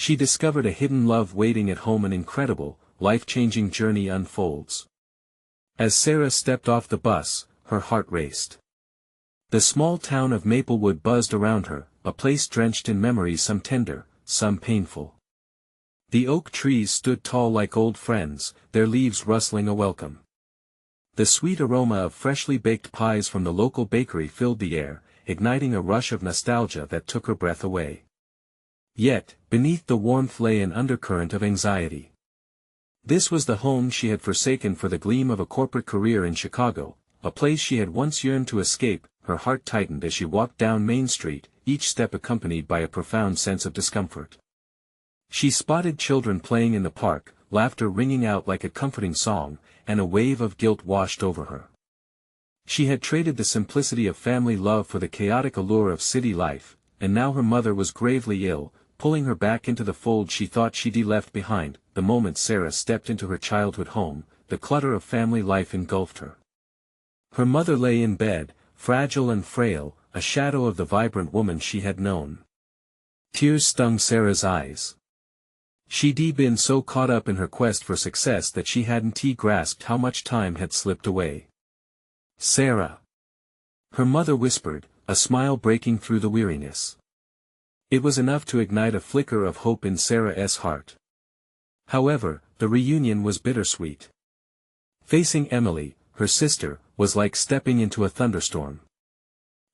She discovered a hidden love waiting at home. An incredible, life-changing journey unfolds. As Sarah stepped off the bus, her heart raced. The small town of Maplewood buzzed around her, a place drenched in memories, some tender, some painful. The oak trees stood tall like old friends, their leaves rustling a welcome. The sweet aroma of freshly baked pies from the local bakery filled the air, igniting a rush of nostalgia that took her breath away. Yet, beneath the warmth lay an undercurrent of anxiety. This was the home she had forsaken for the gleam of a corporate career in Chicago, a place she had once yearned to escape. Her heart tightened as she walked down Main Street, each step accompanied by a profound sense of discomfort. She spotted children playing in the park, laughter ringing out like a comforting song, and a wave of guilt washed over her. She had traded the simplicity of family love for the chaotic allure of city life, and now her mother was gravely ill, pulling her back into the fold she thought she'd left behind. The moment Sarah stepped into her childhood home, the clutter of family life engulfed her. Her mother lay in bed, fragile and frail, a shadow of the vibrant woman she had known. Tears stung Sarah's eyes. She'd been so caught up in her quest for success that she hadn't grasped how much time had slipped away. "Sarah," her mother whispered, a smile breaking through the weariness. It was enough to ignite a flicker of hope in Sarah's heart. However, the reunion was bittersweet. Facing Emily, her sister, was like stepping into a thunderstorm.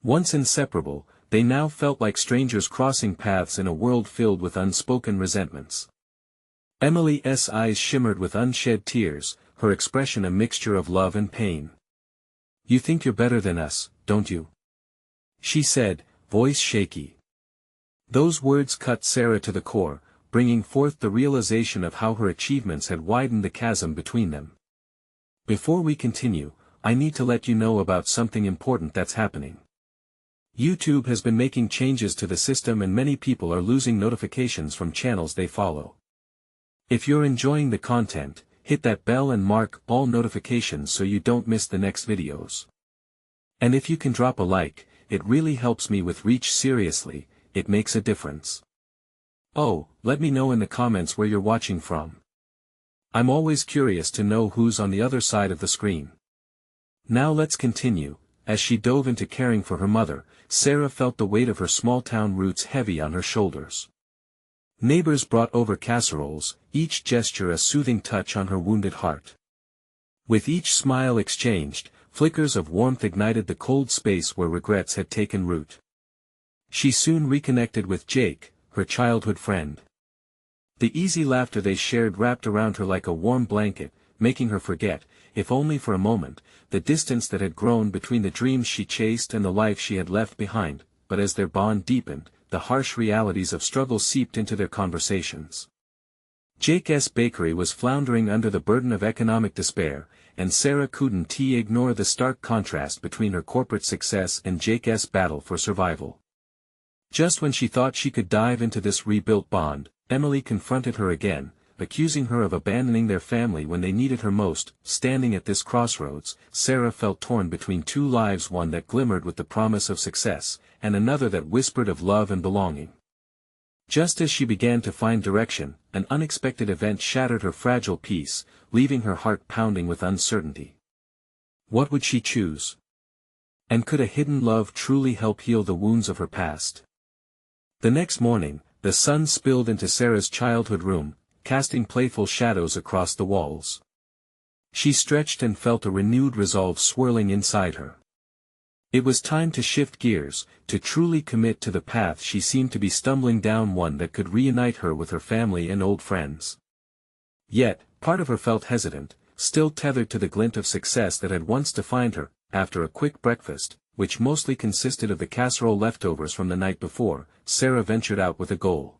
Once inseparable, they now felt like strangers crossing paths in a world filled with unspoken resentments. Emily's eyes shimmered with unshed tears, her expression a mixture of love and pain. "You think you're better than us, don't you?" she said, voice shaky. Those words cut Sarah to the core, bringing forth the realization of how her achievements had widened the chasm between them. "Before we continue, I need to let you know about something important that's happening. YouTube has been making changes to the system and many people are losing notifications from channels they follow. If you're enjoying the content, hit that bell and mark all notifications so you don't miss the next videos. And if you can drop a like, it really helps me with reach. Seriously, it makes a difference. Oh, let me know in the comments where you're watching from. I'm always curious to know who's on the other side of the screen." Now let's continue. As she dove into caring for her mother, Sarah felt the weight of her small-town roots heavy on her shoulders. Neighbors brought over casseroles, each gesture a soothing touch on her wounded heart. With each smile exchanged, flickers of warmth ignited the cold space where regrets had taken root. She soon reconnected with Jake, her childhood friend. The easy laughter they shared wrapped around her like a warm blanket, making her forget, if only for a moment, the distance that had grown between the dreams she chased and the life she had left behind. But as their bond deepened, the harsh realities of struggle seeped into their conversations. Jake's bakery was floundering under the burden of economic despair, and Sarah couldn't ignore the stark contrast between her corporate success and Jake's battle for survival. Just when she thought she could dive into this rebuilt bond, Emily confronted her again, accusing her of abandoning their family when they needed her most. Standing at this crossroads, Sarah felt torn between two lives, one that glimmered with the promise of success, and another that whispered of love and belonging. Just as she began to find direction, an unexpected event shattered her fragile peace, leaving her heart pounding with uncertainty. What would she choose? And could a hidden love truly help heal the wounds of her past? The next morning, the sun spilled into Sarah's childhood room, casting playful shadows across the walls. She stretched and felt a renewed resolve swirling inside her. It was time to shift gears, to truly commit to the path she seemed to be stumbling down, one that could reunite her with her family and old friends. Yet, part of her felt hesitant, still tethered to the glint of success that had once defined her. After a quick breakfast, which mostly consisted of the casserole leftovers from the night before, Sarah ventured out with a goal.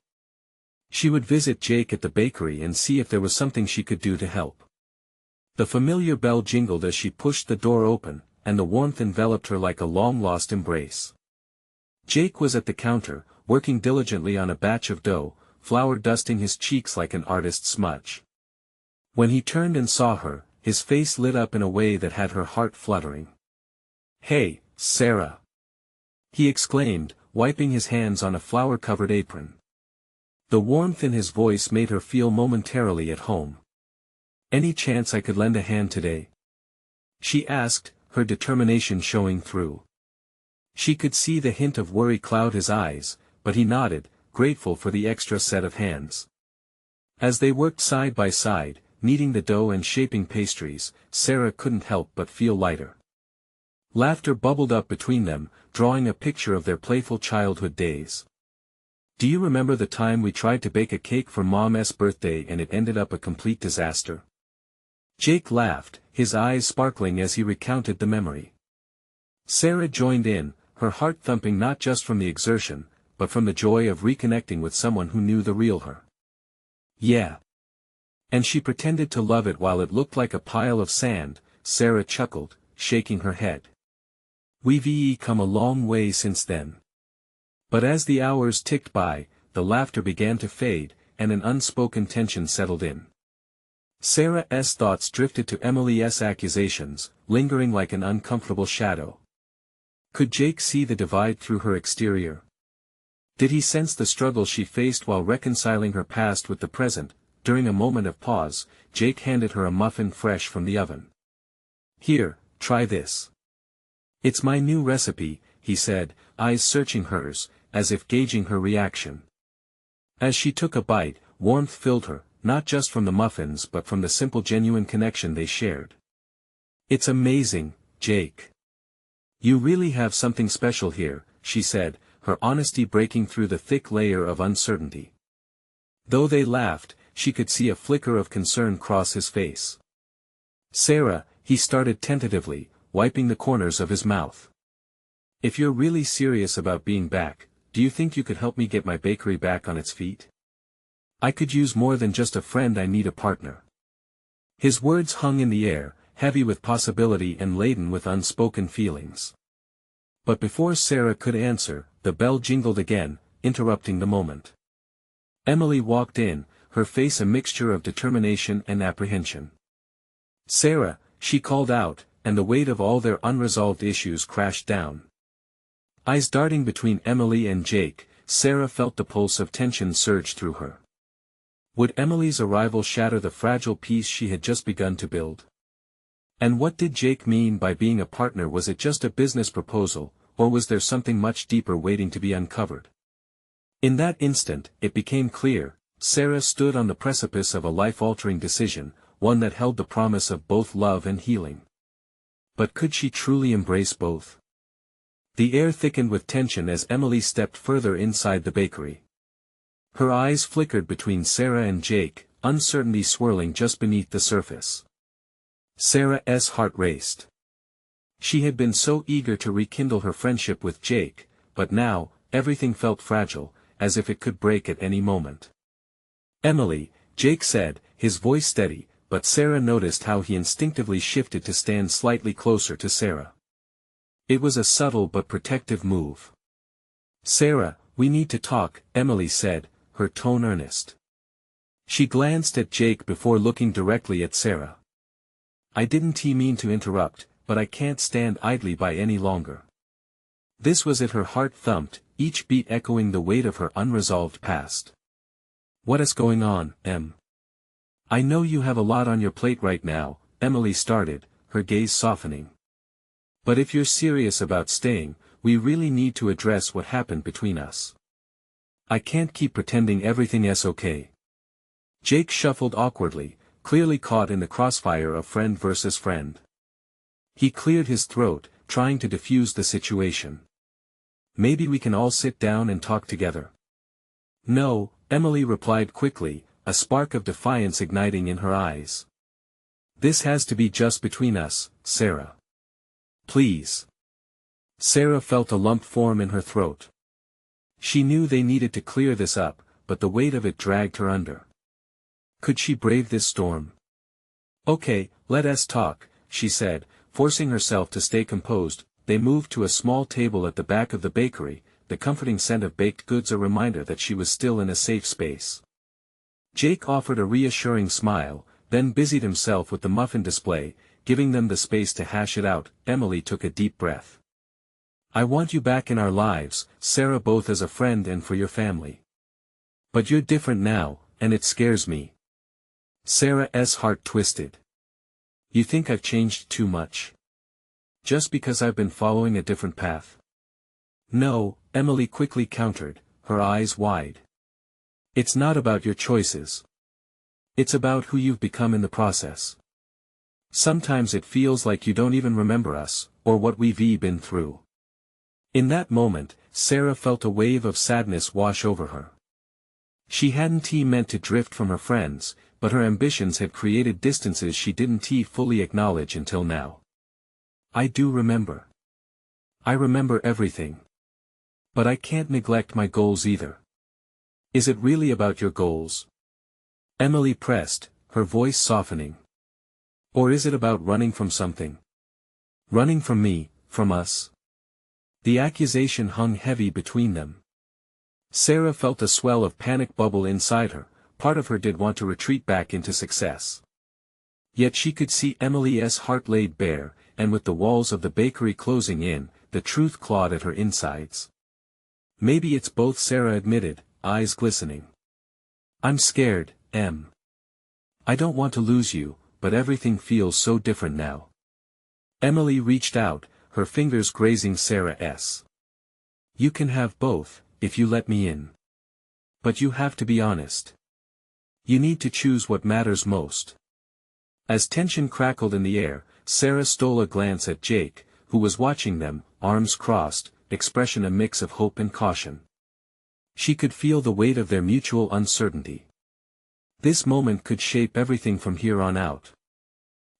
She would visit Jake at the bakery and see if there was something she could do to help. The familiar bell jingled as she pushed the door open, and the warmth enveloped her like a long-lost embrace. Jake was at the counter, working diligently on a batch of dough, flour dusting his cheeks like an artist's smudge. When he turned and saw her, his face lit up in a way that had her heart fluttering. "Hey, Sarah!" he exclaimed, wiping his hands on a flour-covered apron. The warmth in his voice made her feel momentarily at home. "Any chance I could lend a hand today?" she asked, her determination showing through. She could see the hint of worry cloud his eyes, but he nodded, grateful for the extra set of hands. As they worked side by side, kneading the dough and shaping pastries, Sarah couldn't help but feel lighter. Laughter bubbled up between them, drawing a picture of their playful childhood days. "Do you remember the time we tried to bake a cake for Mom's birthday and it ended up a complete disaster?" Jake laughed, his eyes sparkling as he recounted the memory. Sarah joined in, her heart thumping not just from the exertion, but from the joy of reconnecting with someone who knew the real her. "Yeah." "And she pretended to love it while it looked like a pile of sand," Sarah chuckled, shaking her head. "We've come a long way since then." But as the hours ticked by, the laughter began to fade, and an unspoken tension settled in. Sarah's thoughts drifted to Emily's accusations, lingering like an uncomfortable shadow. Could Jake see the divide through her exterior? Did he sense the struggle she faced while reconciling her past with the present? During a moment of pause, Jake handed her a muffin fresh from the oven. "Here, try this. It's my new recipe," he said, eyes searching hers, as if gauging her reaction. As she took a bite, warmth filled her, not just from the muffins but from the simple genuine connection they shared. "It's amazing, Jake. You really have something special here," she said, her honesty breaking through the thick layer of uncertainty. Though they laughed, she could see a flicker of concern cross his face. "Sarah," he started tentatively, wiping the corners of his mouth. "If you're really serious about being back, do you think you could help me get my bakery back on its feet? I could use more than just a friend, I need a partner." His words hung in the air, heavy with possibility and laden with unspoken feelings. But before Sarah could answer, the bell jingled again, interrupting the moment. Emily walked in, her face a mixture of determination and apprehension. "Sarah," she called out, and the weight of all their unresolved issues crashed down. Eyes darting between Emily and Jake, Sarah felt the pulse of tension surge through her. Would Emily's arrival shatter the fragile peace she had just begun to build? And what did Jake mean by being a partner? Was it just a business proposal, or was there something much deeper waiting to be uncovered? In that instant, it became clear, Sarah stood on the precipice of a life-altering decision, one that held the promise of both love and healing. But could she truly embrace both? The air thickened with tension as Emily stepped further inside the bakery. Her eyes flickered between Sarah and Jake, uncertainty swirling just beneath the surface. Sarah's heart raced. She had been so eager to rekindle her friendship with Jake, but now, everything felt fragile, as if it could break at any moment. "Emily," Jake said, his voice steady, but Sarah noticed how he instinctively shifted to stand slightly closer to Sarah. It was a subtle but protective move. "Sarah, we need to talk," Emily said, her tone earnest. She glanced at Jake before looking directly at Sarah. "I didn't mean to interrupt, but I can't stand idly by any longer." This was it. Her heart thumped, each beat echoing the weight of her unresolved past. "What is going on, Em? I know you have a lot on your plate right now," Emily started, her gaze softening. "But if you're serious about staying, we really need to address what happened between us. I can't keep pretending everything is okay." Jake shuffled awkwardly, clearly caught in the crossfire of friend versus friend. He cleared his throat, trying to diffuse the situation. "Maybe we can all sit down and talk together." "No," Emily replied quickly, a spark of defiance igniting in her eyes. "This has to be just between us, Sarah. Please." Sarah felt a lump form in her throat. She knew they needed to clear this up, but the weight of it dragged her under. Could she brave this storm? "Okay, let us talk," she said, forcing herself to stay composed. They moved to a small table at the back of the bakery, the comforting scent of baked goods a reminder that she was still in a safe space. Jake offered a reassuring smile, then busied himself with the muffin display, giving them the space to hash it out. Emily took a deep breath. "I want you back in our lives, Sarah, both as a friend and for your family. But you're different now, and it scares me. Sarah's heart twisted. You think I've changed too much? Just because I've been following a different path? No, Emily quickly countered, her eyes wide. It's not about your choices. It's about who you've become in the process. Sometimes it feels like you don't even remember us, or what we've been through. In that moment, Sarah felt a wave of sadness wash over her. She hadn't meant to drift from her friends, but her ambitions had created distances she didn't fully acknowledge until now. I do remember. I remember everything. But I can't neglect my goals either. Is it really about your goals? Emily pressed, her voice softening. Or is it about running from something? Running from me, from us? The accusation hung heavy between them. Sarah felt a swell of panic bubble inside her. Part of her did want to retreat back into success. Yet she could see Emily's heart laid bare, and with the walls of the bakery closing in, the truth clawed at her insides. Maybe it's both, Sarah admitted, eyes glistening. I'm scared, Em. I don't want to lose you, but everything feels so different now. Emily reached out, her fingers grazing Sarah's. You can have both, if you let me in. But you have to be honest. You need to choose what matters most. As tension crackled in the air, Sarah stole a glance at Jake, who was watching them, arms crossed, expression a mix of hope and caution. She could feel the weight of their mutual uncertainty. This moment could shape everything from here on out.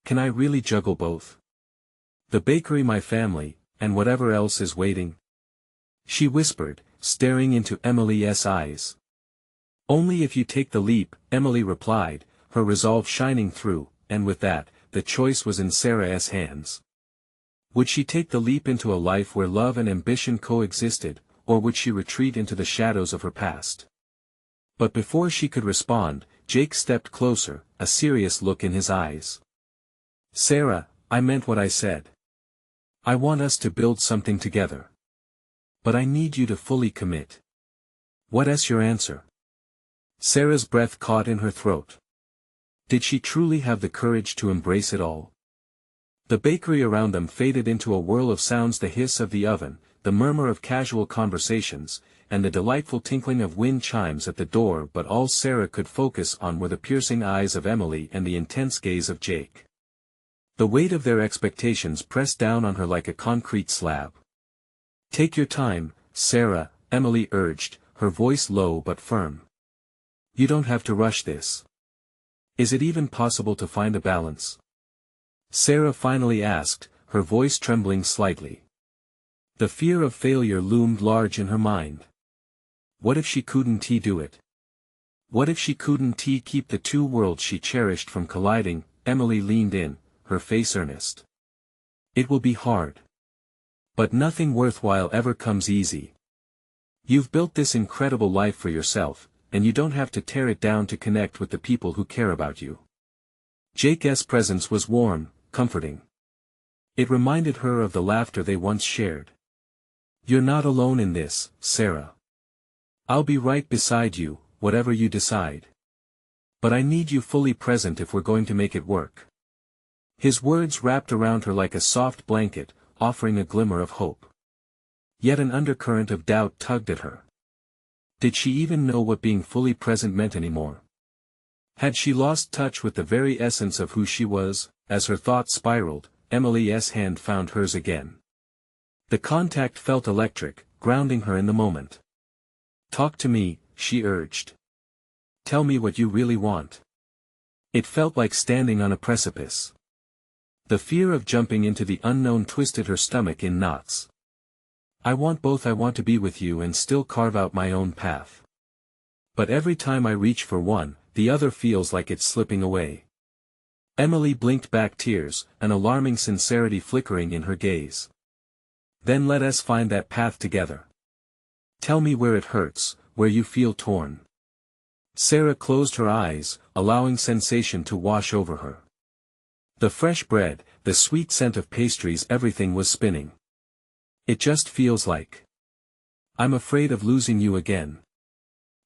Can I really juggle both? The bakery, my family, and whatever else is waiting? She whispered, staring into Emily's eyes. Only if you take the leap, Emily replied, her resolve shining through, and with that, the choice was in Sarah's hands. Would she take the leap into a life where love and ambition coexisted, or would she retreat into the shadows of her past? But before she could respond, Jake stepped closer, a serious look in his eyes. Sarah, I meant what I said. I want us to build something together. But I need you to fully commit. What's your answer? Sarah's breath caught in her throat. Did she truly have the courage to embrace it all? The bakery around them faded into a whirl of sounds, the hiss of the oven, the murmur of casual conversations, and the delightful tinkling of wind chimes at the door, but all Sarah could focus on were the piercing eyes of Emily and the intense gaze of Jake. The weight of their expectations pressed down on her like a concrete slab. Take your time, Sarah, Emily urged, her voice low but firm. You don't have to rush this. Is it even possible to find a balance? Sarah finally asked, her voice trembling slightly. The fear of failure loomed large in her mind. What if she couldn't do it? What if she couldn't keep the two worlds she cherished from colliding? Emily leaned in, her face earnest. It will be hard. But nothing worthwhile ever comes easy. You've built this incredible life for yourself, and you don't have to tear it down to connect with the people who care about you. Jake's presence was warm, comforting. It reminded her of the laughter they once shared. You're not alone in this, Sarah. I'll be right beside you, whatever you decide. But I need you fully present if we're going to make it work. His words wrapped around her like a soft blanket, offering a glimmer of hope. Yet an undercurrent of doubt tugged at her. Did she even know what being fully present meant anymore? Had she lost touch with the very essence of who she was? As her thoughts spiraled, Emily's hand found hers again. The contact felt electric, grounding her in the moment. Talk to me, she urged. Tell me what you really want. It felt like standing on a precipice. The fear of jumping into the unknown twisted her stomach in knots. I want both. I want to be with you and still carve out my own path. But every time I reach for one, the other feels like it's slipping away. Emily blinked back, tears, an alarming sincerity flickering in her gaze. Then let us find that path together. Tell me where it hurts, where you feel torn. Sarah closed her eyes, allowing sensation to wash over her. The fresh bread, the sweet scent of pastries, everything was spinning. It just feels like. I'm afraid of losing you again.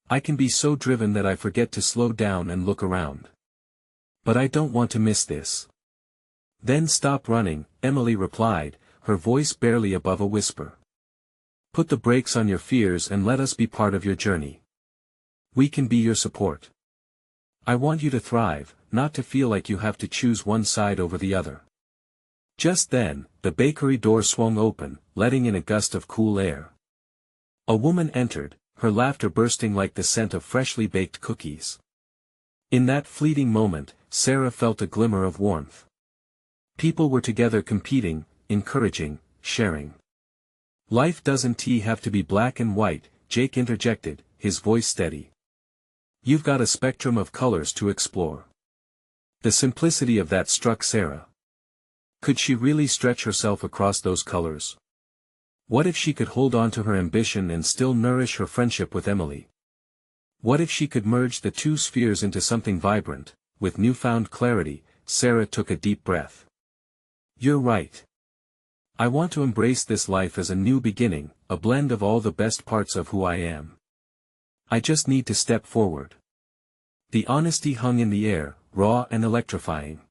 I can be so driven that I forget to slow down and look around. But I don't want to miss this. Then stop running, Emily replied, her voice barely above a whisper. Put the brakes on your fears and let us be part of your journey. We can be your support. I want you to thrive, not to feel like you have to choose one side over the other. Just then, the bakery door swung open, letting in a gust of cool air. A woman entered, her laughter bursting like the scent of freshly baked cookies. In that fleeting moment, Sarah felt a glimmer of warmth. People were together competing, encouraging, sharing. Life doesn't have to be black and white, Jake interjected, his voice steady. You've got a spectrum of colors to explore. The simplicity of that struck Sarah. Could she really stretch herself across those colors? What if she could hold on to her ambition and still nourish her friendship with Emily? What if she could merge the two spheres into something vibrant? With newfound clarity, Sarah took a deep breath. You're right. I want to embrace this life as a new beginning, a blend of all the best parts of who I am. I just need to step forward. The honesty hung in the air, raw and electrifying.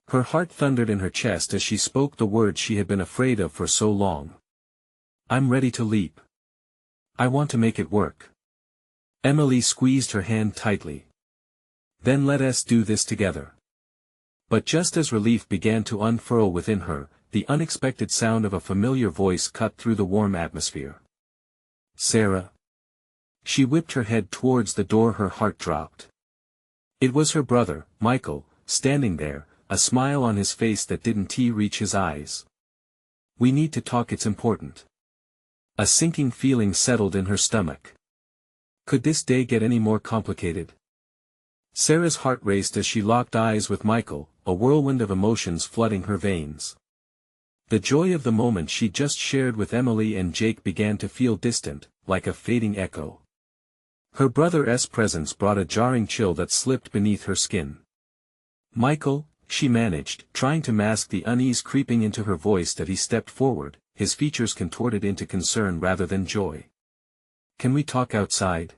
Her heart thundered in her chest as she spoke the words she had been afraid of for so long. I'm ready to leap. I want to make it work. Emily squeezed her hand tightly. Then let us do this together. But just as relief began to unfurl within her, the unexpected sound of a familiar voice cut through the warm atmosphere. Sarah. She whipped her head towards the door, her heart dropped. It was her brother, Michael, standing there, a smile on his face that didn't reach his eyes. We need to talk, it's important. A sinking feeling settled in her stomach. Could this day get any more complicated? Sarah's heart raced as she locked eyes with Michael, a whirlwind of emotions flooding her veins. The joy of the moment she just shared with Emily and Jake began to feel distant, like a fading echo. Her brother's presence brought a jarring chill that slipped beneath her skin. Michael, she managed, trying to mask the unease creeping into her voice as he stepped forward, his features contorted into concern rather than joy. Can we talk outside?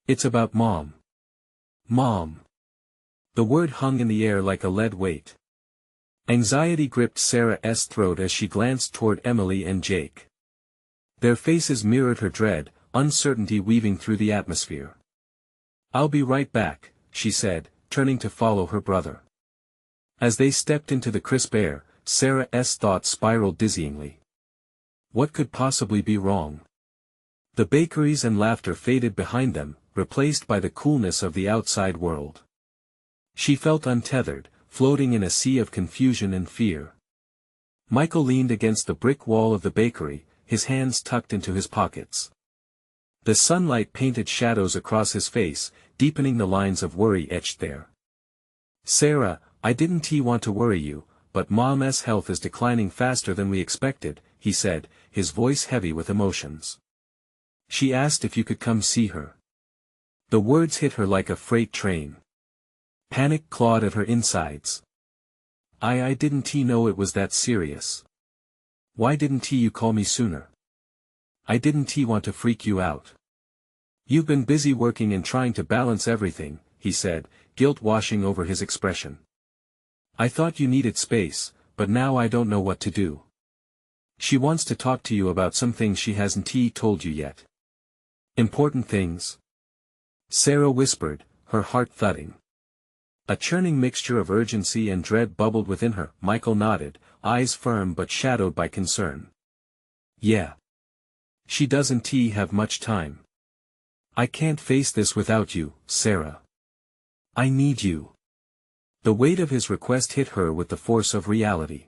It's about Mom. Mom. The word hung in the air like a lead weight. Anxiety gripped Sarah's throat as she glanced toward Emily and Jake. Their faces mirrored her dread, uncertainty weaving through the atmosphere. I'll be right back, she said, turning to follow her brother. As they stepped into the crisp air, Sarah's thoughts spiraled dizzyingly. What could possibly be wrong? The bakeries and laughter faded behind them, replaced by the coolness of the outside world. She felt untethered, floating in a sea of confusion and fear. Michael leaned against the brick wall of the bakery, his hands tucked into his pockets. The sunlight painted shadows across his face, deepening the lines of worry etched there. Sarah, I didn't want to worry you, but Mom's health is declining faster than we expected, he said, his voice heavy with emotions. She asked if you could come see her. The words hit her like a freight train. Panic clawed at her insides. I didn't know it was that serious. Why didn't you call me sooner? I didn't want to freak you out. You've been busy working and trying to balance everything, he said, guilt washing over his expression. I thought you needed space, but now I don't know what to do. She wants to talk to you about some things she hasn't told you yet. Important things? Sarah whispered, her heart thudding. A churning mixture of urgency and dread bubbled within her. Michael nodded, eyes firm but shadowed by concern. Yeah. She doesn't have much time. I can't face this without you, Sarah. I need you. The weight of his request hit her with the force of reality.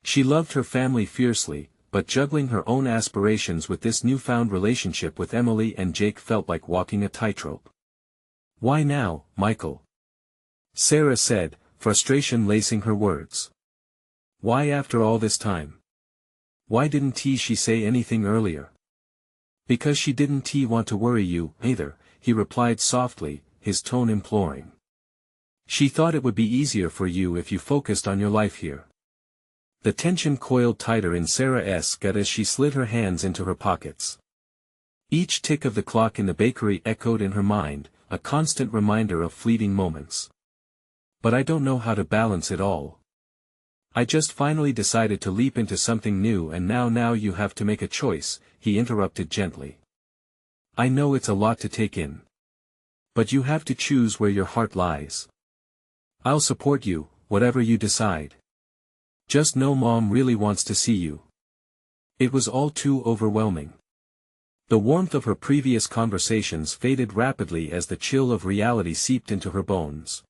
She loved her family fiercely, but juggling her own aspirations with this newfound relationship with Emily and Jake felt like walking a tightrope. Why now, Michael? Sarah said, frustration lacing her words. Why after all this time? Why didn't she say anything earlier? Because she didn't want to worry you, either, he replied softly, his tone imploring. She thought it would be easier for you if you focused on your life here. The tension coiled tighter in Sarah's gut as she slid her hands into her pockets. Each tick of the clock in the bakery echoed in her mind, a constant reminder of fleeting moments. But I don't know how to balance it all. I just finally decided to leap into something new, and now you have to make a choice, he interrupted gently. I know it's a lot to take in. But you have to choose where your heart lies. I'll support you, whatever you decide. Just know Mom really wants to see you. It was all too overwhelming. The warmth of her previous conversations faded rapidly as the chill of reality seeped into her bones.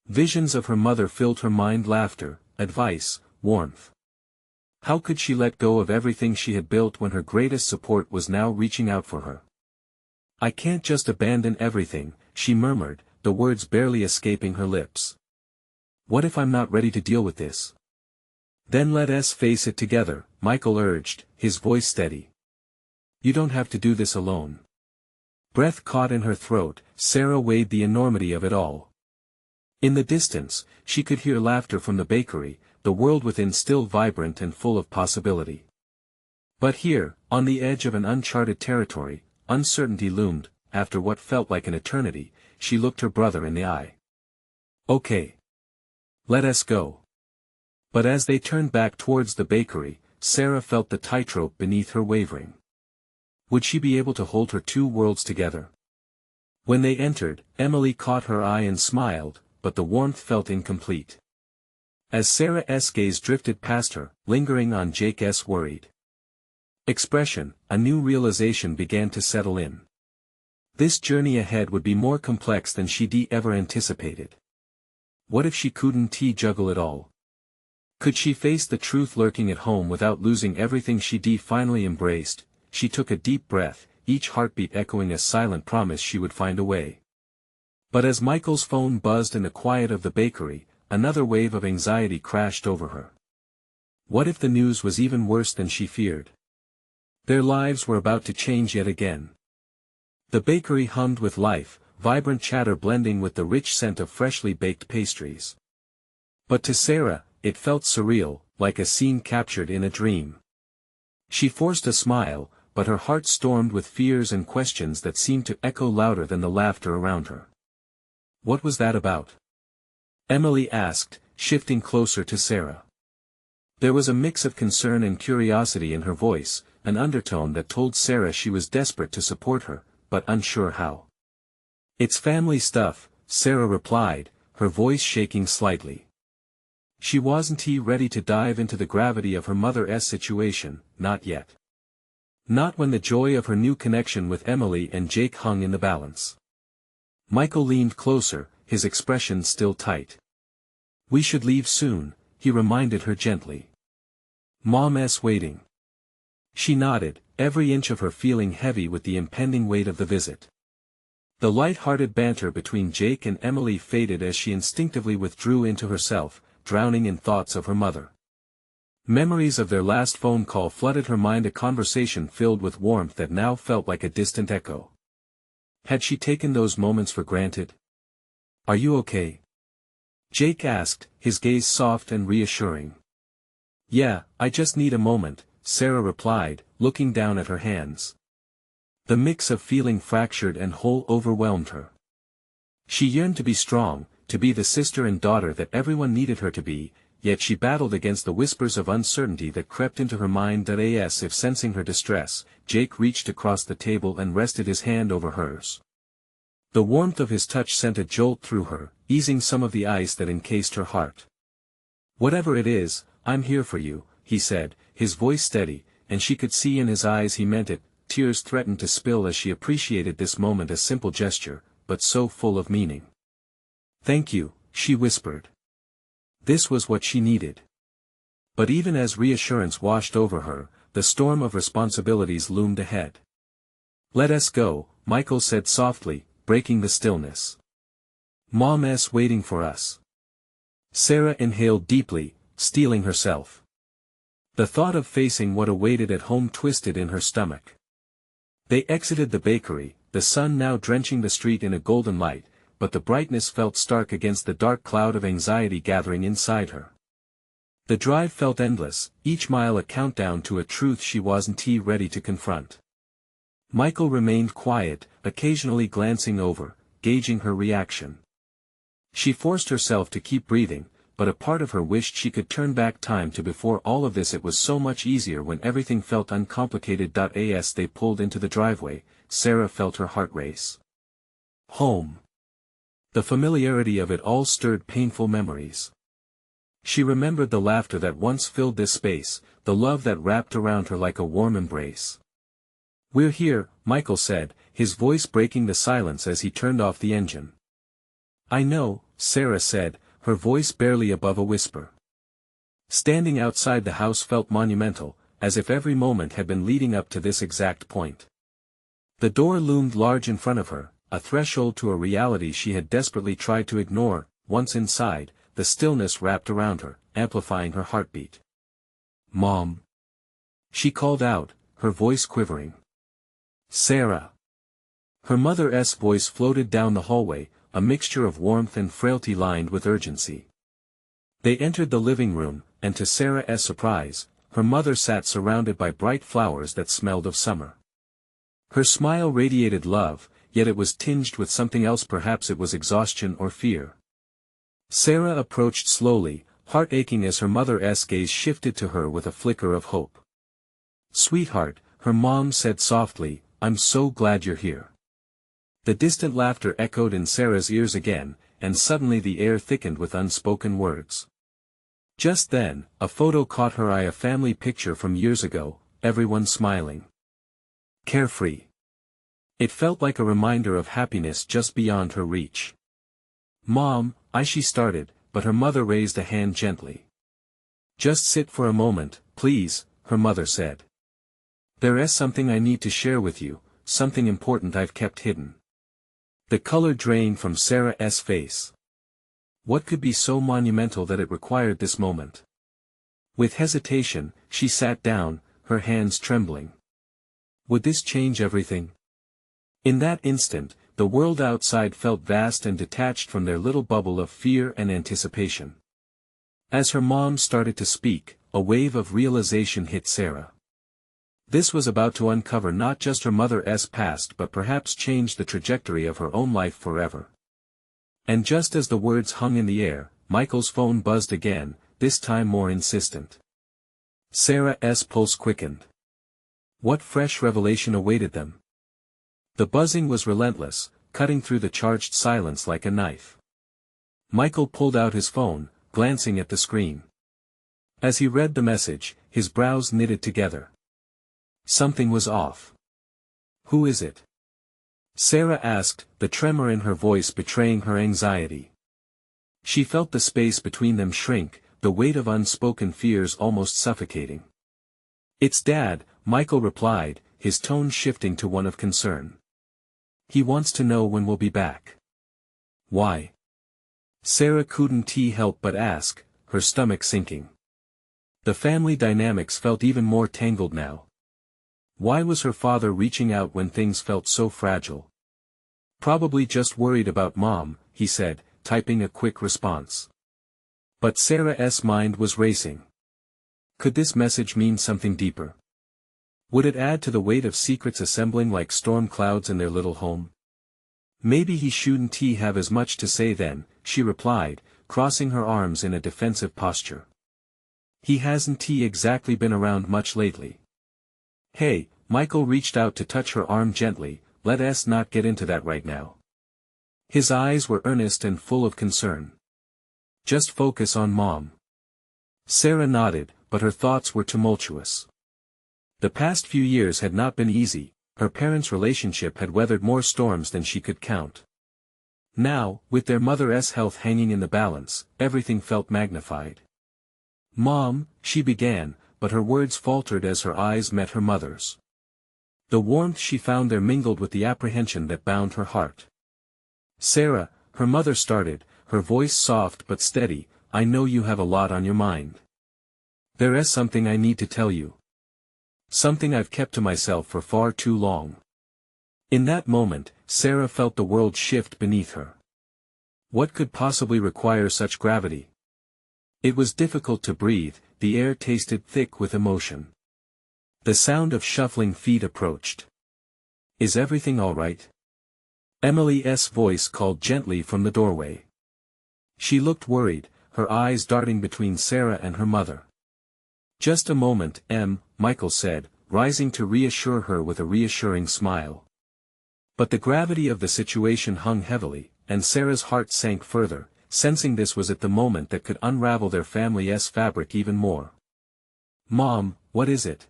Visions of her mother filled her mind: laughter, advice, warmth. How could she let go of everything she had built when her greatest support was now reaching out for her? I can't just abandon everything, she murmured, the words barely escaping her lips. What if I'm not ready to deal with this? Then let us face it together, Michael urged, his voice steady. You don't have to do this alone. Breath caught in her throat, Sarah weighed the enormity of it all. In the distance, she could hear laughter from the bakery, the world within still vibrant and full of possibility. But here, on the edge of an uncharted territory, uncertainty loomed. After what felt like an eternity, she looked her brother in the eye. Okay. Let us go. But as they turned back towards the bakery, Sarah felt the tightrope beneath her wavering. Would she be able to hold her two worlds together? When they entered, Emily caught her eye and smiled, but the warmth felt incomplete. As Sarah's gaze drifted past her, lingering on Jake's worried expression, a new realization began to settle in. This journey ahead would be more complex than she'd ever anticipated. What if she couldn't juggle it all? Could she face the truth lurking at home without losing everything she'd finally embraced? She took a deep breath, each heartbeat echoing a silent promise she would find a way. But as Michael's phone buzzed in the quiet of the bakery, another wave of anxiety crashed over her. What if the news was even worse than she feared? Their lives were about to change yet again. The bakery hummed with life, vibrant chatter blending with the rich scent of freshly baked pastries. But to Sarah, it felt surreal, like a scene captured in a dream. She forced a smile, but her heart stormed with fears and questions that seemed to echo louder than the laughter around her. What was that about? Emily asked, shifting closer to Sarah. There was a mix of concern and curiosity in her voice, an undertone that told Sarah she was desperate to support her, but unsure how. It's family stuff, Sarah replied, her voice shaking slightly. She wasn't ready to dive into the gravity of her mother's situation, not yet. Not when the joy of her new connection with Emily and Jake hung in the balance. Michael leaned closer, his expression still tight. We should leave soon, he reminded her gently. Mom's waiting. She nodded, every inch of her feeling heavy with the impending weight of the visit. The light-hearted banter between Jake and Emily faded as she instinctively withdrew into herself, drowning in thoughts of her mother. Memories of their last phone call flooded her mind, a conversation filled with warmth that now felt like a distant echo. Had she taken those moments for granted? Are you okay? Jake asked, his gaze soft and reassuring. Yeah, I just need a moment, Sarah replied, looking down at her hands. The mix of feeling fractured and whole overwhelmed her. She yearned to be strong, to be the sister and daughter that everyone needed her to be, yet she battled against the whispers of uncertainty that crept into her mind. As if sensing her distress, Jake reached across the table and rested his hand over hers. The warmth of his touch sent a jolt through her, easing some of the ice that encased her heart. Whatever it is, I'm here for you, he said, his voice steady, and she could see in his eyes he meant it. Tears threatened to spill as she appreciated this moment, a simple gesture, but so full of meaning. Thank you, she whispered. This was what she needed. But even as reassurance washed over her, the storm of responsibilities loomed ahead. Let us go, Michael said softly, breaking the stillness. Mom's waiting for us. Sarah inhaled deeply, steeling herself. The thought of facing what awaited at home twisted in her stomach. They exited the bakery, the sun now drenching the street in a golden light, but the brightness felt stark against the dark cloud of anxiety gathering inside her. The drive felt endless, each mile a countdown to a truth she wasn't ready to confront. Michael remained quiet, occasionally glancing over, gauging her reaction. She forced herself to keep breathing, but a part of her wished she could turn back time to before all of this. It was so much easier when everything felt uncomplicated. As they pulled into the driveway, Sarah felt her heart race. Home. The familiarity of it all stirred painful memories. She remembered the laughter that once filled this space, the love that wrapped around her like a warm embrace. "We're here," Michael said, his voice breaking the silence as he turned off the engine. "I know," Sarah said, her voice barely above a whisper. Standing outside the house felt monumental, as if every moment had been leading up to this exact point. The door loomed large in front of her, a threshold to a reality she had desperately tried to ignore. Once inside, the stillness wrapped around her, amplifying her heartbeat. "Mom!" she called out, her voice quivering. "Sarah!" Her mother's voice floated down the hallway, a mixture of warmth and frailty lined with urgency. They entered the living room, and to Sarah's surprise, her mother sat surrounded by bright flowers that smelled of summer. Her smile radiated love, yet it was tinged with something else. Perhaps it was exhaustion or fear. Sarah approached slowly, heart aching as her mother's gaze shifted to her with a flicker of hope. "Sweetheart," her mom said softly, "I'm so glad you're here." The distant laughter echoed in Sarah's ears again, and suddenly the air thickened with unspoken words. Just then, a photo caught her eye, a family picture from years ago, everyone smiling. Carefree. It felt like a reminder of happiness just beyond her reach. "Mom," she started, but her mother raised a hand gently. "Just sit for a moment, please," her mother said. "There's something I need to share with you, something important I've kept hidden." The color drained from Sarah's face. What could be so monumental that it required this moment? With hesitation, she sat down, her hands trembling. Would this change everything? In that instant, the world outside felt vast and detached from their little bubble of fear and anticipation. As her mom started to speak, a wave of realization hit Sarah. This was about to uncover not just her mother's past but perhaps change the trajectory of her own life forever. And just as the words hung in the air, Michael's phone buzzed again, this time more insistent. Sarah's pulse quickened. What fresh revelation awaited them? The buzzing was relentless, cutting through the charged silence like a knife. Michael pulled out his phone, glancing at the screen. As he read the message, his brows knitted together. Something was off. "Who is it?" Sarah asked, the tremor in her voice betraying her anxiety. She felt the space between them shrink, the weight of unspoken fears almost suffocating. "It's Dad," Michael replied, his tone shifting to one of concern. "He wants to know when we'll be back." "Why?" Sarah couldn't help but ask, her stomach sinking. The family dynamics felt even more tangled now. Why was her father reaching out when things felt so fragile? "Probably just worried about Mom," he said, typing a quick response. But Sarah's mind was racing. Could this message mean something deeper? Would it add to the weight of secrets assembling like storm clouds in their little home? "Maybe he shouldn't have as much to say then," she replied, crossing her arms in a defensive posture. "He hasn't exactly been around much lately." "Hey," Michael reached out to touch her arm gently, "let us not get into that right now." His eyes were earnest and full of concern. "Just focus on Mom." Sarah nodded, but her thoughts were tumultuous. The past few years had not been easy, her parents' relationship had weathered more storms than she could count. Now, with their mother's health hanging in the balance, everything felt magnified. "Mom," she began, but her words faltered as her eyes met her mother's. The warmth she found there mingled with the apprehension that bound her heart. "Sarah," her mother started, her voice soft but steady, "I know you have a lot on your mind. There is something I need to tell you. Something I've kept to myself for far too long." In that moment, Sarah felt the world shift beneath her. What could possibly require such gravity? It was difficult to breathe, the air tasted thick with emotion. The sound of shuffling feet approached. Is everything all right? Emily's voice called gently from the doorway. She looked worried, her eyes darting between Sarah and her mother. Just a moment, Michael said, rising to reassure her with a reassuring smile. But the gravity of the situation hung heavily, and Sarah's heart sank further, sensing this was at the moment that could unravel their family's fabric even more. Mom, what is it?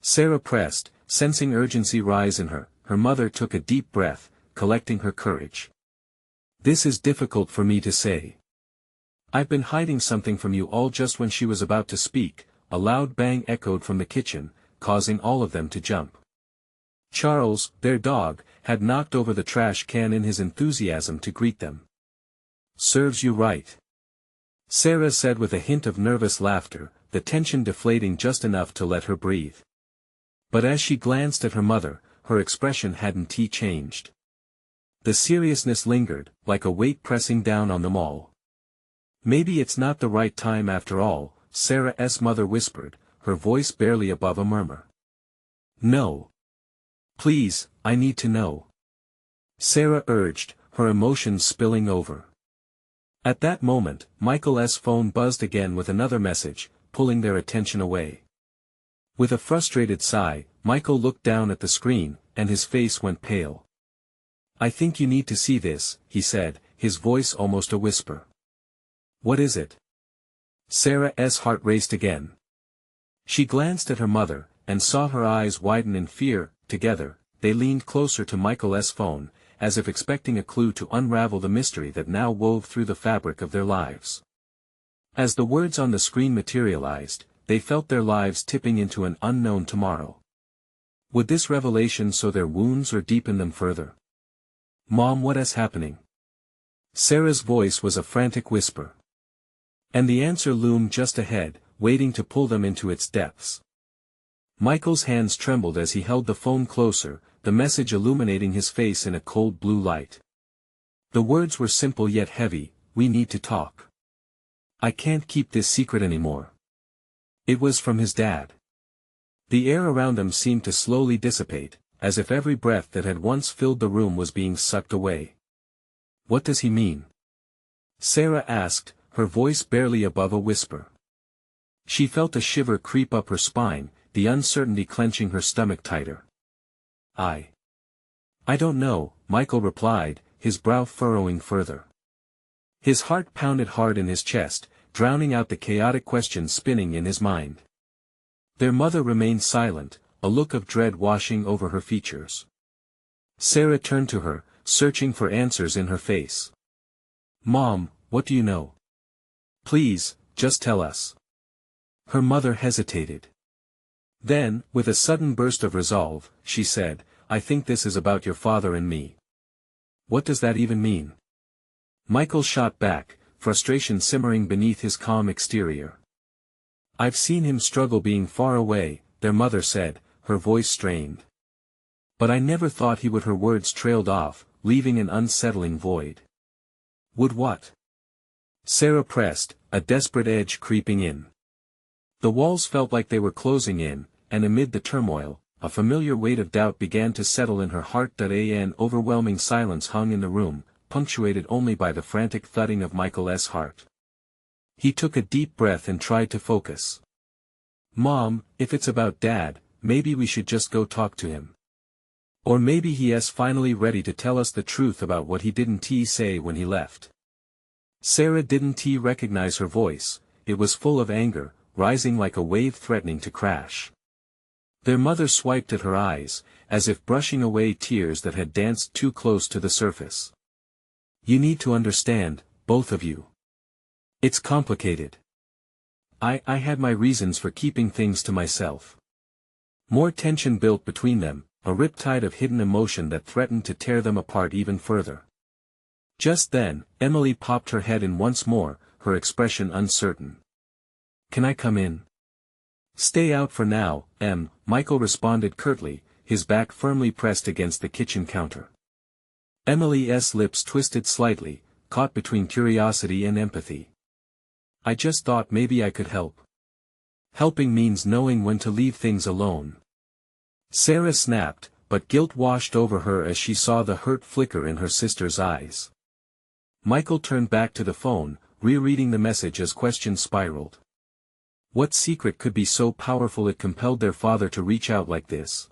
Sarah pressed, sensing urgency rise in her. Her mother took a deep breath, collecting her courage. This is difficult for me to say. I've been hiding something from you all. Just when she was about to speak, a loud bang echoed from the kitchen, causing all of them to jump. Charles, their dog, had knocked over the trash can in his enthusiasm to greet them. Serves you right. Sarah said with a hint of nervous laughter, the tension deflating just enough to let her breathe. But as she glanced at her mother, her expression hadn't changed. The seriousness lingered, like a weight pressing down on them all. Maybe it's not the right time after all, Sarah's mother whispered, her voice barely above a murmur. No. Please, I need to know. Sarah urged, her emotions spilling over. At that moment, Michael's phone buzzed again with another message, pulling their attention away. With a frustrated sigh, Michael looked down at the screen, and his face went pale. I think you need to see this, he said, his voice almost a whisper. What is it? Sarah's heart raced again. She glanced at her mother, and saw her eyes widen in fear. Together, they leaned closer to Michael's phone, as if expecting a clue to unravel the mystery that now wove through the fabric of their lives. As the words on the screen materialized, they felt their lives tipping into an unknown tomorrow. Would this revelation sow their wounds or deepen them further? Mom, what is happening? Sarah's voice was a frantic whisper. And the answer loomed just ahead, waiting to pull them into its depths. Michael's hands trembled as he held the phone closer, the message illuminating his face in a cold blue light. The words were simple yet heavy, we need to talk. I can't keep this secret anymore. It was from his dad. The air around them seemed to slowly dissipate, as if every breath that had once filled the room was being sucked away. What does he mean? Sarah asked, her voice barely above a whisper. She felt a shiver creep up her spine, the uncertainty clenching her stomach tighter. I don't know, Michael replied, his brow furrowing further. His heart pounded hard in his chest, drowning out the chaotic questions spinning in his mind. Their mother remained silent, a look of dread washing over her features. Sarah turned to her, searching for answers in her face. Mom, what do you know? Please, just tell us. Her mother hesitated. Then, with a sudden burst of resolve, she said, I think this is about your father and me. What does that even mean? Michael shot back, frustration simmering beneath his calm exterior. I've seen him struggle being far away, their mother said, her voice strained. But I never thought he would. Her words trailed off, leaving an unsettling void. Would what? Sarah pressed, a desperate edge creeping in. The walls felt like they were closing in, and amid the turmoil, a familiar weight of doubt began to settle in her heart. An overwhelming silence hung in the room, punctuated only by the frantic thudding of Michael's heart. He took a deep breath and tried to focus. Mom, if it's about Dad, maybe we should just go talk to him. Or maybe he is finally ready to tell us the truth about what he didn't say when he left. Sarah didn't recognize her voice, it was full of anger, rising like a wave threatening to crash. Their mother swiped at her eyes, as if brushing away tears that had danced too close to the surface. You need to understand, both of you. It's complicated. I had my reasons for keeping things to myself. More tension built between them, a riptide of hidden emotion that threatened to tear them apart even further. Just then, Emily popped her head in once more, her expression uncertain. Can I come in? Stay out for now, Michael responded curtly, his back firmly pressed against the kitchen counter. Emily's lips twisted slightly, caught between curiosity and empathy. I just thought maybe I could help. Helping means knowing when to leave things alone. Sarah snapped, but guilt washed over her as she saw the hurt flicker in her sister's eyes. Michael turned back to the phone, rereading the message as questions spiraled. What secret could be so powerful it compelled their father to reach out like this?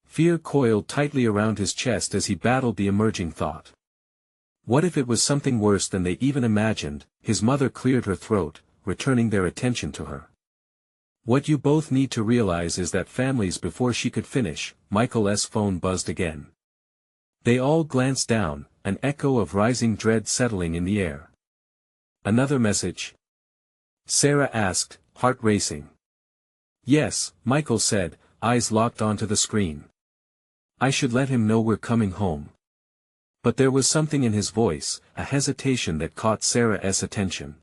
Fear coiled tightly around his chest as he battled the emerging thought. What if it was something worse than they even imagined? His mother cleared her throat, returning their attention to her. What you both need to realize is that families. Before she could finish, Michael's phone buzzed again. They all glanced down, an echo of rising dread settling in the air. Another message? Sarah asked, heart racing. Yes, Michael said, eyes locked onto the screen. I should let him know we're coming home. But there was something in his voice, a hesitation that caught Sarah's attention.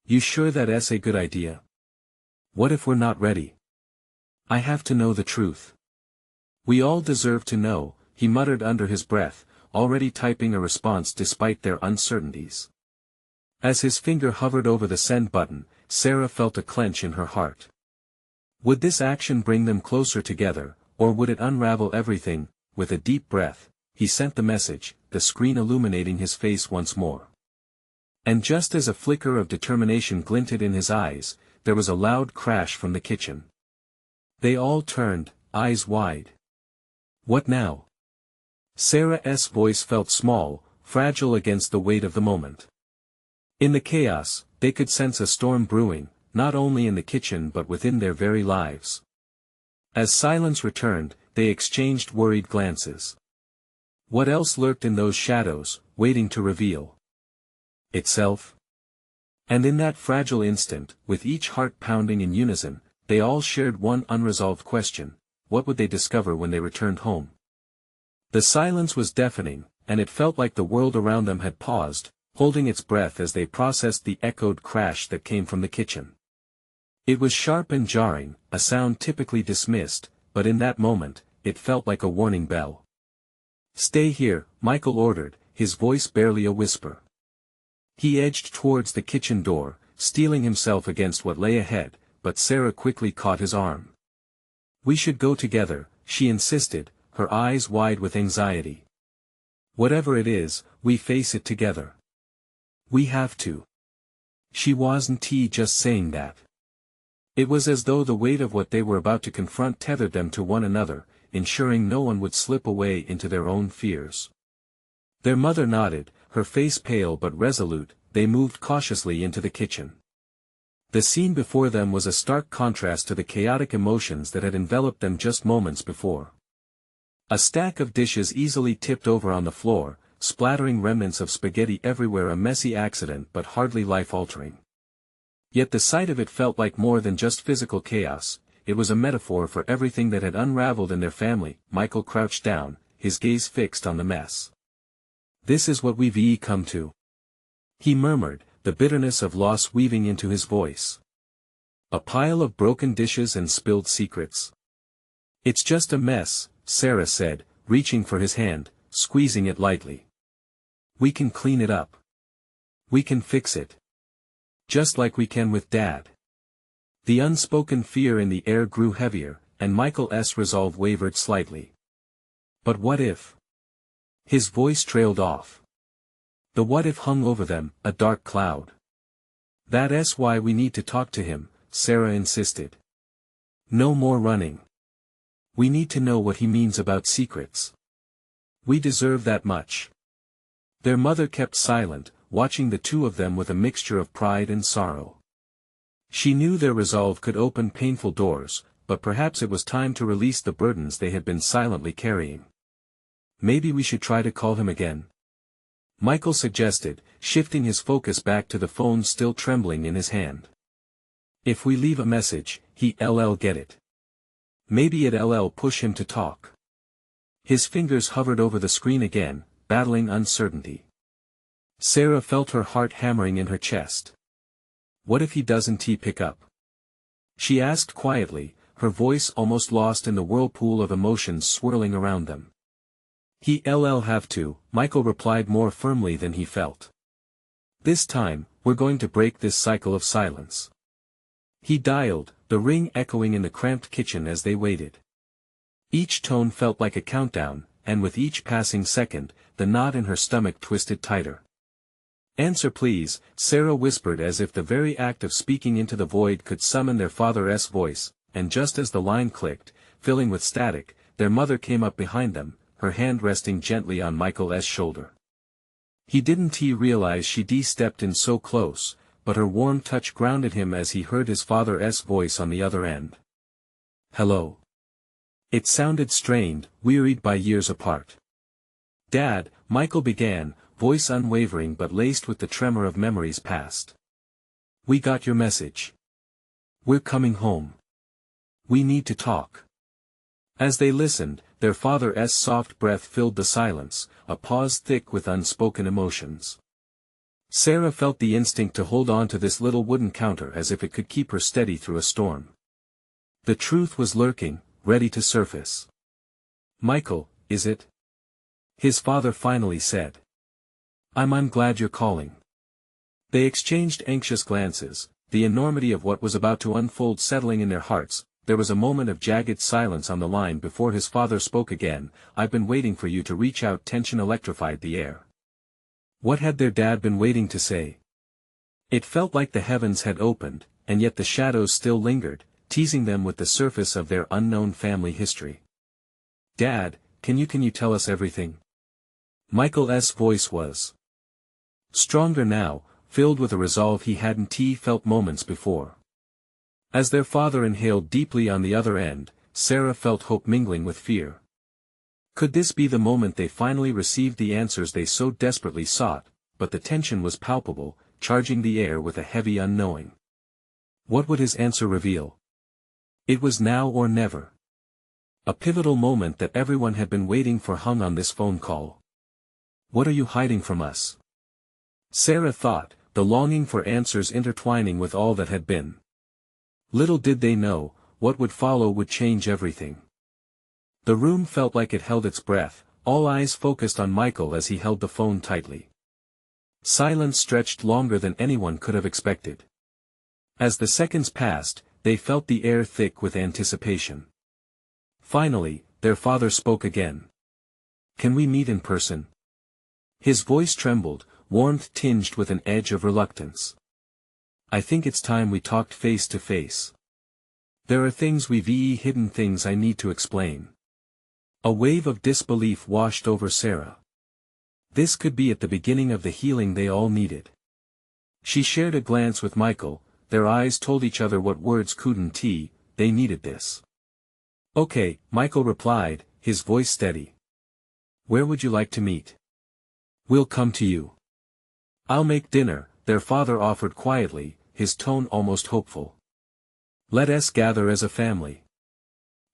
You sure that's a good idea? What if we're not ready? I have to know the truth. We all deserve to know, he muttered under his breath, already typing a response despite their uncertainties. As his finger hovered over the send button, Sarah felt a clench in her heart. Would this action bring them closer together, or would it unravel everything? With a deep breath, he sent the message, the screen illuminating his face once more. And just as a flicker of determination glinted in his eyes, there was a loud crash from the kitchen. They all turned, eyes wide. What now? Sarah's voice felt small, fragile against the weight of the moment. In the chaos, they could sense a storm brewing, not only in the kitchen but within their very lives. As silence returned, they exchanged worried glances. What else lurked in those shadows, waiting to reveal itself? And in that fragile instant, with each heart pounding in unison, they all shared one unresolved question: what would they discover when they returned home? The silence was deafening, and it felt like the world around them had paused, holding its breath as they processed the echoed crash that came from the kitchen. It was sharp and jarring, a sound typically dismissed, but in that moment, it felt like a warning bell. Stay here, Michael ordered, his voice barely a whisper. He edged towards the kitchen door, steeling himself against what lay ahead, but Sarah quickly caught his arm. We should go together, she insisted, her eyes wide with anxiety. Whatever it is, we face it together. We have to. She wasn't just saying that. It was as though the weight of what they were about to confront tethered them to one another, ensuring no one would slip away into their own fears. Their mother nodded, her face pale but resolute. They moved cautiously into the kitchen. The scene before them was a stark contrast to the chaotic emotions that had enveloped them just moments before. A stack of dishes easily tipped over on the floor, splattering remnants of spaghetti everywhere, a messy accident but hardly life-altering. Yet the sight of it felt like more than just physical chaos. It was a metaphor for everything that had unraveled in their family. Michael crouched down, his gaze fixed on the mess. This is what we've come to, he murmured, the bitterness of loss weaving into his voice. A pile of broken dishes and spilled secrets. It's just a mess, Sarah said, reaching for his hand, squeezing it lightly. We can clean it up. We can fix it. Just like we can with Dad. The unspoken fear in the air grew heavier, and Michael's resolve wavered slightly. But what if? His voice trailed off. The what if hung over them, a dark cloud. That's why we need to talk to him, Sarah insisted. No more running. We need to know what he means about secrets. We deserve that much. Their mother kept silent, watching the two of them with a mixture of pride and sorrow. She knew their resolve could open painful doors, but perhaps it was time to release the burdens they had been silently carrying. Maybe we should try to call him again, Michael suggested, shifting his focus back to the phone still trembling in his hand. If we leave a message, he'll get it. Maybe it'll push him to talk. His fingers hovered over the screen again, battling uncertainty. Sarah felt her heart hammering in her chest. What if he doesn't pick up? She asked quietly, her voice almost lost in the whirlpool of emotions swirling around them. He'll have to, Michael replied more firmly than he felt. This time, we're going to break this cycle of silence. He dialed, the ring echoing in the cramped kitchen as they waited. Each tone felt like a countdown, and with each passing second, the knot in her stomach twisted tighter. "Answer please," Sarah whispered as if the very act of speaking into the void could summon their father's voice, and just as the line clicked, filling with static, their mother came up behind them, her hand resting gently on Michael's shoulder. He didn't realize she stepped in so close, but her warm touch grounded him as he heard his father's voice on the other end. "Hello." It sounded strained, wearied by years apart. "Dad," Michael began, voice unwavering but laced with the tremor of memories past. "We got your message. We're coming home. We need to talk." As they listened, their father's soft breath filled the silence, a pause thick with unspoken emotions. Sarah felt the instinct to hold on to this little wooden counter as if it could keep her steady through a storm. The truth was lurking, ready to surface. "Michael, is it?" his father finally said. I'm glad you're calling." They exchanged anxious glances, the enormity of what was about to unfold settling in their hearts. There was a moment of jagged silence on the line before his father spoke again. "I've been waiting for you to reach out." Tension electrified the air. What had their dad been waiting to say? It felt like the heavens had opened, and yet the shadows still lingered, teasing them with the surface of their unknown family history. "Dad, can you tell us everything?" Michael's voice was stronger now, filled with a resolve he hadn't felt moments before. As their father inhaled deeply on the other end, Sarah felt hope mingling with fear. Could this be the moment they finally received the answers they so desperately sought? But the tension was palpable, charging the air with a heavy unknowing. What would his answer reveal? It was now or never. A pivotal moment that everyone had been waiting for hung on this phone call. "What are you hiding from us?" Sarah thought, the longing for answers intertwining with all that had been. Little did they know, what would follow would change everything. The room felt like it held its breath, all eyes focused on Michael as he held the phone tightly. Silence stretched longer than anyone could have expected. As the seconds passed, they felt the air thick with anticipation. Finally, their father spoke again. "Can we meet in person?" His voice trembled, warmth tinged with an edge of reluctance. "I think it's time we talked face to face. There are things we've hidden, things I need to explain." A wave of disbelief washed over Sarah. This could be at the beginning of the healing they all needed. She shared a glance with Michael, their eyes told each other what words couldn't. They needed this. "Okay," Michael replied, his voice steady. "Where would you like to meet?" "We'll come to you." "I'll make dinner," their father offered quietly, his tone almost hopeful. "Let us gather as a family.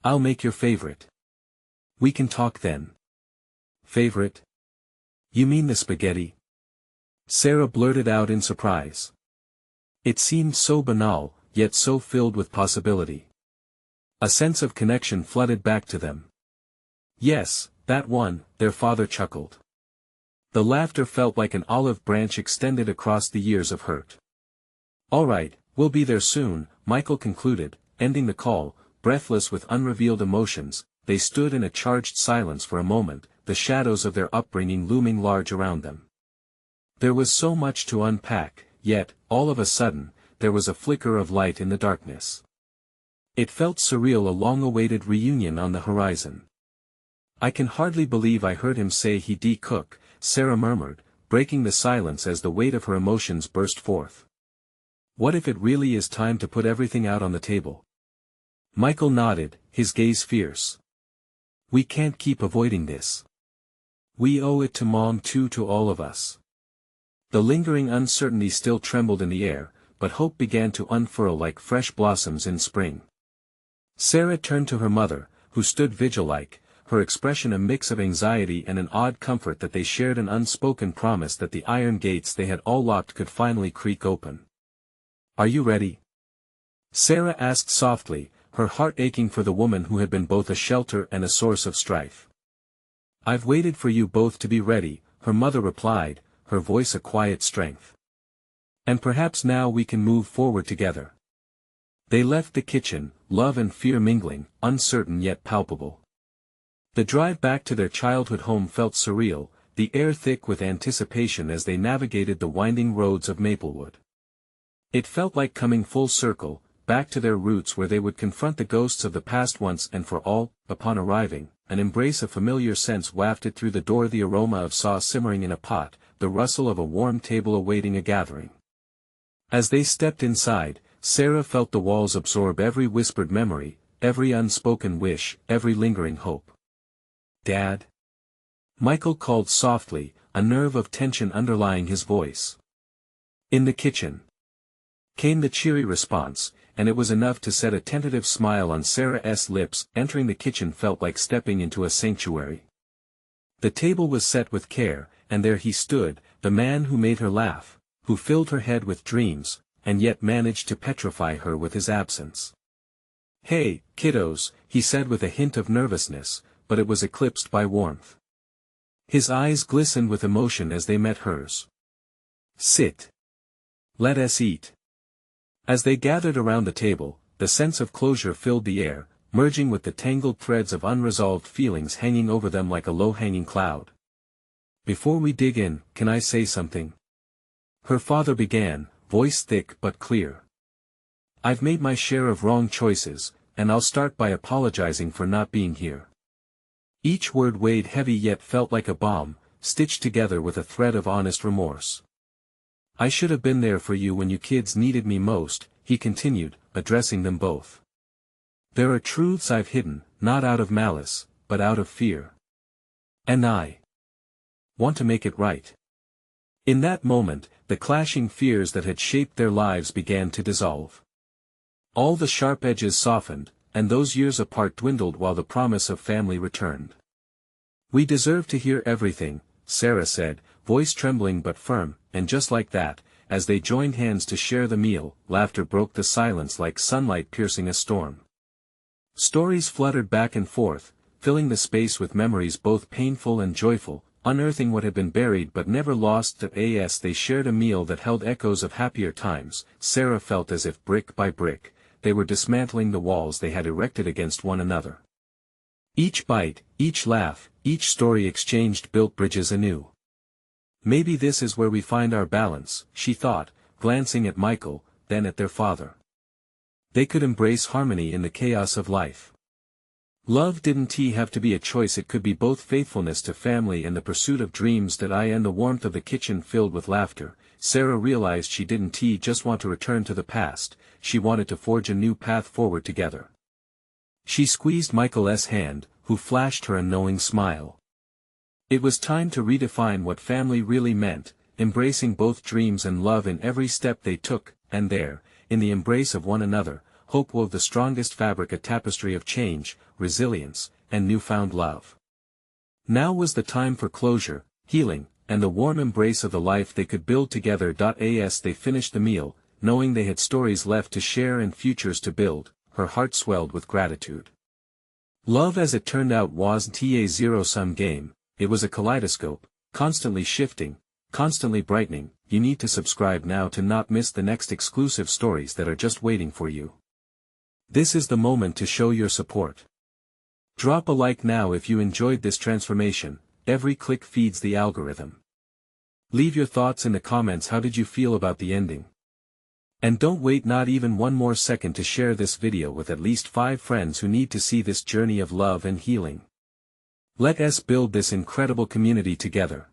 I'll make your favorite. We can talk then." "Favorite? You mean the spaghetti?" Sarah blurted out in surprise. It seemed so banal, yet so filled with possibility. A sense of connection flooded back to them. "Yes, that one," their father chuckled. The laughter felt like an olive branch extended across the years of hurt. "All right, we'll be there soon," Michael concluded, ending the call. Breathless with unrevealed emotions, they stood in a charged silence for a moment, the shadows of their upbringing looming large around them. There was so much to unpack, yet, all of a sudden, there was a flicker of light in the darkness. It felt surreal, a long-awaited reunion on the horizon. "I can hardly believe I heard him say he'd cook," Sarah murmured, breaking the silence as the weight of her emotions burst forth. "What if it really is time to put everything out on the table?" Michael nodded, his gaze fierce. "We can't keep avoiding this. We owe it to Mom too, to all of us." The lingering uncertainty still trembled in the air, but hope began to unfurl like fresh blossoms in spring. Sarah turned to her mother, who stood vigil-like, her expression a mix of anxiety and an odd comfort that they shared an unspoken promise that the iron gates they had all locked could finally creak open. "Are you ready?" Sarah asked softly, her heart aching for the woman who had been both a shelter and a source of strife. "I've waited for you both to be ready," her mother replied, her voice a quiet strength. "And perhaps now we can move forward together." They left the kitchen, love and fear mingling, uncertain yet palpable. The drive back to their childhood home felt surreal, the air thick with anticipation as they navigated the winding roads of Maplewood. It felt like coming full circle, back to their roots where they would confront the ghosts of the past once and for all. Upon arriving, an embrace of familiar scents wafted through the door, the aroma of sauce simmering in a pot, the rustle of a warm table awaiting a gathering. As they stepped inside, Sarah felt the walls absorb every whispered memory, every unspoken wish, every lingering hope. "Dad?" Michael called softly, a nerve of tension underlying his voice. "In the kitchen," came the cheery response, and it was enough to set a tentative smile on Sarah's lips. Entering the kitchen felt like stepping into a sanctuary. The table was set with care, and there he stood, the man who made her laugh, who filled her head with dreams, and yet managed to petrify her with his absence. "Hey, kiddos," he said with a hint of nervousness, but it was eclipsed by warmth. His eyes glistened with emotion as they met hers. "Sit. Let us eat." As they gathered around the table, the sense of closure filled the air, merging with the tangled threads of unresolved feelings hanging over them like a low-hanging cloud. "Before we dig in, can I say something?" her father began, voice thick but clear. "I've made my share of wrong choices, and I'll start by apologizing for not being here." Each word weighed heavy yet felt like a bomb, stitched together with a thread of honest remorse. "I should have been there for you when you kids needed me most," he continued, addressing them both. "There are truths I've hidden, not out of malice, but out of fear. And I want to make it right." In that moment, the clashing fears that had shaped their lives began to dissolve. All the sharp edges softened, and those years apart dwindled while the promise of family returned. "We deserve to hear everything," Sarah said, voice trembling but firm, and just like that, as they joined hands to share the meal, laughter broke the silence like sunlight piercing a storm. Stories fluttered back and forth, filling the space with memories both painful and joyful, unearthing what had been buried but never lost. As they shared a meal that held echoes of happier times, Sarah felt as if brick by brick, they were dismantling the walls they had erected against one another. Each bite, each laugh, each story exchanged built bridges anew. "Maybe this is where we find our balance," she thought, glancing at Michael, then at their father. They could embrace harmony in the chaos of life. Love didn't have to be a choice, it could be both faithfulness to family and the pursuit of dreams. And the warmth of the kitchen filled with laughter, Sarah realized she didn't just want to return to the past, she wanted to forge a new path forward together. She squeezed Michael's hand, who flashed her a knowing smile. It was time to redefine what family really meant, embracing both dreams and love in every step they took, and there, in the embrace of one another, hope wove the strongest fabric, a tapestry of change, resilience, and newfound love. Now was the time for closure, healing, and the warm embrace of the life they could build together. As they finished the meal, knowing they had stories left to share and futures to build, her heart swelled with gratitude. Love, as it turned out, wasn't a zero-sum game, it was a kaleidoscope, constantly shifting, constantly brightening. You need to subscribe now to not miss the next exclusive stories that are just waiting for you. This is the moment to show your support. Drop a like now if you enjoyed this transformation, every click feeds the algorithm. Leave your thoughts in the comments. How did you feel about the ending? And don't wait not even one more second to share this video with at least 5 friends who need to see this journey of love and healing. Let us build this incredible community together.